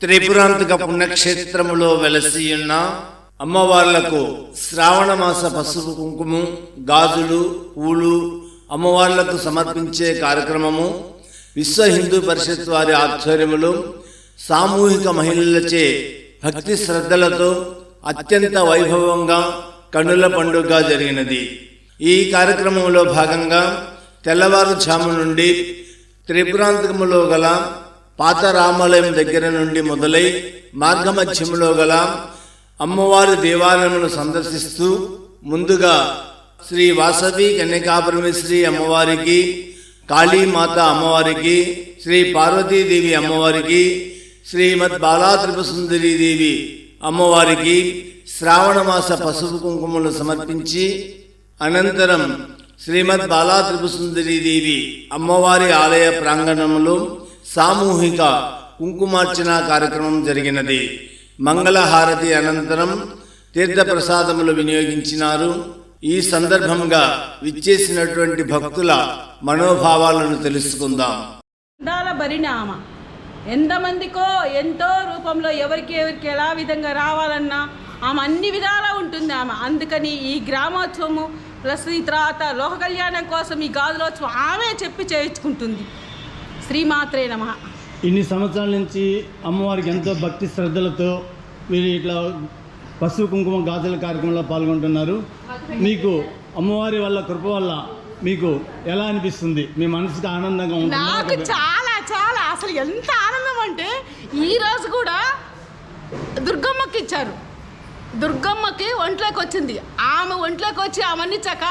త్రిపురాంతక పుణ్యక్షేత్రములో వెలసియున్న అమ్మవార్లకు శ్రావణ మాస పసుపు కుంకుమ గాజులు పూలు అమ్మవార్లకు సమర్పించే కార్యక్రమము విశ్వ హిందూ పరిషత్ వారి ఆధ్వర్యములో సామూహిక మహిళలచే భక్తి శ్రద్ధలతో అత్యంత వైభవంగా కన్నుల పండుగ జరిగినది. ఈ కార్యక్రమంలో భాగంగా తెల్లవారుజాము నుండి త్రిపురాంతకములో గల పాత రామాలయం దగ్గర నుండి మొదలై మార్గమధ్యములో గల అమ్మవారి దేవాలయమును సందర్శిస్తూ ముందుగా శ్రీ వాసవి కన్యకాపరమేశ్వరి అమ్మవారికి, కాళీమాత అమ్మవారికి, శ్రీ పార్వతీదేవి అమ్మవారికి, శ్రీమద్ బాలా త్రిపురసుందరీ దేవి అమ్మవారికి శ్రావణమాస పసుపు కుంకుమలు సమర్పించి అనంతరం శ్రీమద్ బాలా త్రిపురసుందరీ దేవి అమ్మవారి ఆలయ ప్రాంగణంలో సామూహిక కుంకుమార్చన కార్యక్రమం జరిగినది. మంగళహారతి అనంతరం తీర్థప్రసాదములు వినియోగించినారు. ఈ సందర్భంగా విచ్చేసినటువంటి భక్తుల మనోభావాలను తెలుసుకుందాం. ఎంతమందికో ఎంతో రూపంలో ఎవరికి ఎలా విధంగా రావాలన్నా ఆమె అన్ని విధాలా ఉంటుంది ఆమె. అందుకని ఈ గ్రామోత్సవము ప్లస్ ఈ తర్వాత లోక కళ్యాణం కోసం ఈ గాజులోత్సవం ఆమె చెప్పి చేయించుకుంటుంది. శ్రీమాత్రే నమః. ఇన్ని సంవత్సరాల నుంచి అమ్మవారికి ఎంతో భక్తి శ్రద్ధలతో మీరు ఇట్లా పసుపు కుంకుమ గాజుల కార్యక్రమంలో పాల్గొంటున్నారు. మీకు అమ్మవారి వల్ల కృప వల్ల మీకు ఎలా అనిపిస్తుంది? మీ మనసుకి ఆనందంగా ఉంటుంది? నాకు చాలా చాలా అసలు ఎంత ఆనందం అంటే ఈరోజు కూడా దుర్గమ్మకి ఇచ్చారు. దుర్గమ్మకి ఒంట్లోకి వచ్చింది. ఆమె ఒంట్లోకి వచ్చి ఆమె చక్క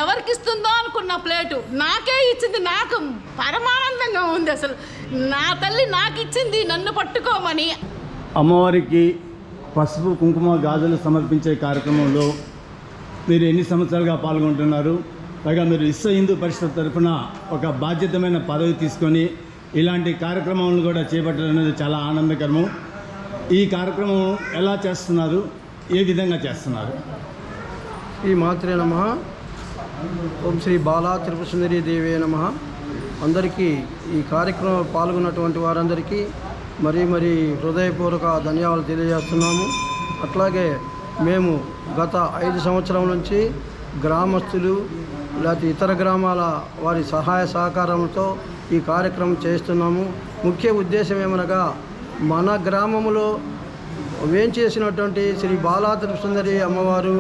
ఎవరికి ఇస్తుందో అనుకున్న ప్లేటు నాకే ఇచ్చింది. నాకు పరమానందంగా ఉంది. అసలు నా తల్లి నాకు ఇచ్చింది నన్ను పట్టుకోమని. అమ్మవారికి పసుపు కుంకుమ గాజులు సమర్పించే కార్యక్రమంలో మీరు ఎన్ని సంవత్సరాలుగా పాల్గొంటున్నారు? పైగా మీరు విశ్వ హిందూ పరిషత్ తరఫున ఒక బాధ్యతమైన పదవి తీసుకొని ఇలాంటి కార్యక్రమాలను కూడా చేపట్టడం అనేది చాలా ఆనందకరము. ఈ కార్యక్రమం ఎలా చేస్తున్నారు? ఏ విధంగా చేస్తున్నారు? శ్రీ మాత్రే నమః. ఓం శ్రీ బాలా త్రిపురసుందరీ దేవే నమః. అందరికీ ఈ కార్యక్రమంలో పాల్గొన్నటువంటి వారందరికీ మరీ హృదయపూర్వక ధన్యవాదాలు తెలియజేస్తున్నాము. అట్లాగే మేము గత 5 సంవత్సరాల నుంచి గ్రామస్తులు లేకపోతే ఇతర గ్రామాల వారి సహాయ సహకారంతో ఈ కార్యక్రమం చేస్తున్నాము. ముఖ్య ఉద్దేశం ఏమనగా మన గ్రామంలో వేంచేసినటువంటి శ్రీ బాలా త్రిపురసుందరీ అమ్మవారు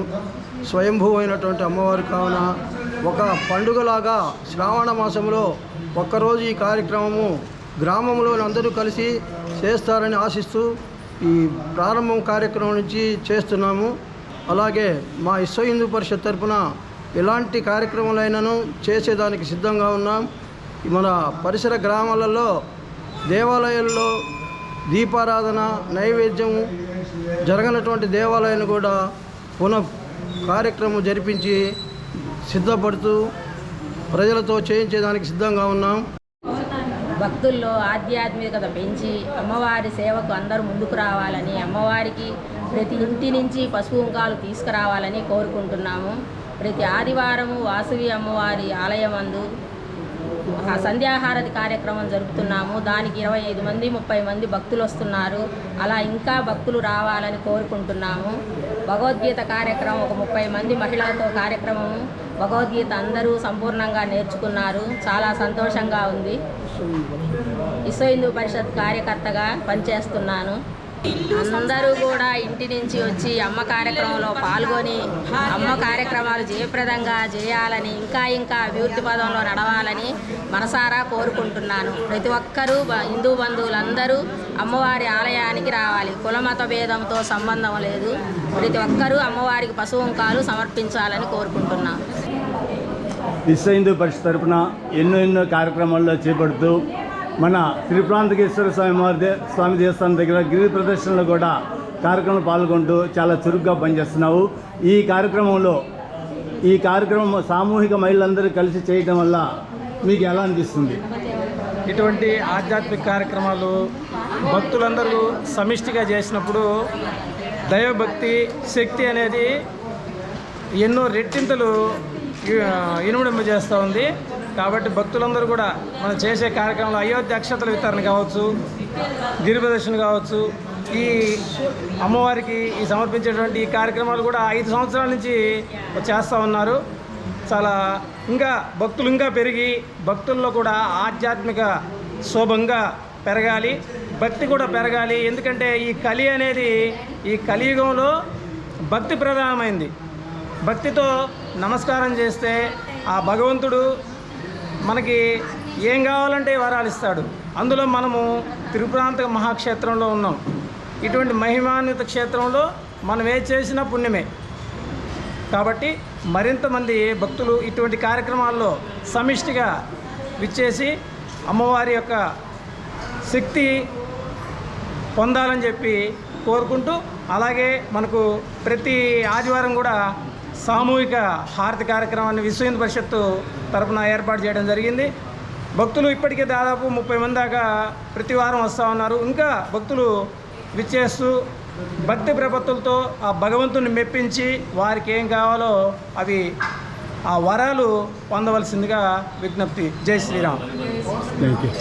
స్వయంభూ అయినటువంటి అమ్మవారు కావున ఒక పండుగలాగా శ్రావణ మాసంలో ఒక్కరోజు ఈ కార్యక్రమము గ్రామంలోని అందరూ కలిసి చేస్తారని ఆశిస్తూ ఈ ప్రారంభం కార్యక్రమం నుంచి చేస్తున్నాము. అలాగే మా విశ్వ హిందూ పరిషత్ తరఫున ఎలాంటి కార్యక్రమాలైనను చేసేదానికి సిద్ధంగా ఉన్నాం. మన పరిసర గ్రామాలలో దేవాలయాల్లో దీపారాధన నైవేద్యం జరగనటువంటి దేవాలయాన్ని కూడా కార్యక్రమం జరిపించి సిద్ధపడుతూ ప్రజలతో చేయించేదానికి సిద్ధంగా ఉన్నాం. భక్తుల్లో ఆధ్యాత్మికత పెంచి అమ్మవారి సేవకు అందరూ ముందుకు రావాలని, అమ్మవారికి ప్రతి ఇంటి నుంచి పసుపు కుంకాలు తీసుకురావాలని కోరుకుంటున్నాము. ప్రతి ఆదివారము వాసవి అమ్మవారి ఆలయమందు సంధ్యాహారతి కార్యక్రమం జరుపుతున్నాము. దానికి 25 మంది 30 మంది భక్తులు వస్తున్నారు. అలా ఇంకా భక్తులు రావాలని కోరుకుంటున్నాము. భగవద్గీత కార్యక్రమం ఒక 30 మంది మహిళలతో కార్యక్రమము భగవద్గీత అందరూ సంపూర్ణంగా నేర్చుకున్నారు. చాలా సంతోషంగా ఉంది. విశ్వ హిందూ పరిషత్ కార్యకర్తగా పనిచేస్తున్నాను. అందరూ కూడా ఇంటి నుంచి వచ్చి అమ్మ కార్యక్రమంలో పాల్గొని అమ్మ కార్యక్రమాలు జయప్రదంగా చేయాలని, ఇంకా అభివృద్ధి పదంలో నడవాలని మనసారా కోరుకుంటున్నాను. ప్రతి ఒక్కరూ హిందూ బంధువులందరూ అమ్మవారి ఆలయానికి రావాలి. కులమత భేదంతో సంబంధం లేదు. ప్రతి ఒక్కరూ అమ్మవారికి పసుపు కుంకాలు సమర్పించాలని కోరుకుంటున్నాను. విశ్వ హిందూ పరిషత్ తరఫున ఎన్నో కార్యక్రమాల్లో చేపడుతూ మన త్రిపురాంతకేశ్వర స్వామి దేవస్థానం దగ్గర గిరి ప్రదర్శనలో కూడా కార్యక్రమంలో పాల్గొంటూ చాలా చురుగ్గా పనిచేస్తున్నావు. ఈ కార్యక్రమం సామూహిక మహిళలందరూ కలిసి చేయడం వల్ల మీకు ఎలా అనిపిస్తుంది? ఇటువంటి ఆధ్యాత్మిక కార్యక్రమాలు భక్తులందరూ సమిష్టిగా చేసినప్పుడు దైవభక్తి శక్తి అనేది ఎన్నో రెట్టింతలు ఇనుమడింపజేస్తూ ఉంది. కాబట్టి భక్తులందరూ కూడా మనం చేసే కార్యక్రమంలో అయోధ్య అక్షతల వితరణ కావచ్చు, గిరి ప్రదర్శన కావచ్చు, ఈ అమ్మవారికి ఈ సమర్పించేటువంటి ఈ కార్యక్రమాలు కూడా 5 సంవత్సరాల నుంచి చేస్తూ ఉన్నారు. చాలా ఇంకా భక్తులు ఇంకా పెరిగి భక్తుల్లో కూడా ఆధ్యాత్మిక శోభంగా పెరగాలి, భక్తి కూడా పెరగాలి. ఎందుకంటే ఈ కలి అనేది ఈ కలియుగంలో భక్తి ప్రధానమైంది. భక్తితో నమస్కారం చేస్తే ఆ భగవంతుడు మనకి ఏం కావాలంటే వరాలు ఇస్తాడు. అందులో మనము తిరుప్రాంతక మహాక్షేత్రంలో ఉన్నాం. ఇటువంటి మహిమాన్విత క్షేత్రంలో మనం ఏ చేసినా పుణ్యమే. కాబట్టి మరింత మంది భక్తులు ఇటువంటి కార్యక్రమాల్లో సమిష్టిగా విచ్చేసి అమ్మవారి యొక్క శక్తి పొందాలని చెప్పి కోరుకుంటూ, అలాగే మనకు ప్రతి ఆదివారం కూడా సామూహిక హారతి కార్యక్రమాన్ని విశ్వ హిందూ పరిషత్తు తరఫున ఏర్పాటు చేయడం జరిగింది. భక్తులు ఇప్పటికే దాదాపు 30 మంది దాకా ప్రతి వారం వస్తూ ఉన్నారు. ఇంకా భక్తులు విచ్చేస్తూ భక్తి ప్రపత్తులతో ఆ భగవంతుని మెప్పించి వారికి ఏం కావాలో అవి ఆ వరాలు పొందవలసిందిగా విజ్ఞప్తి. జై శ్రీరామ్. Thank you.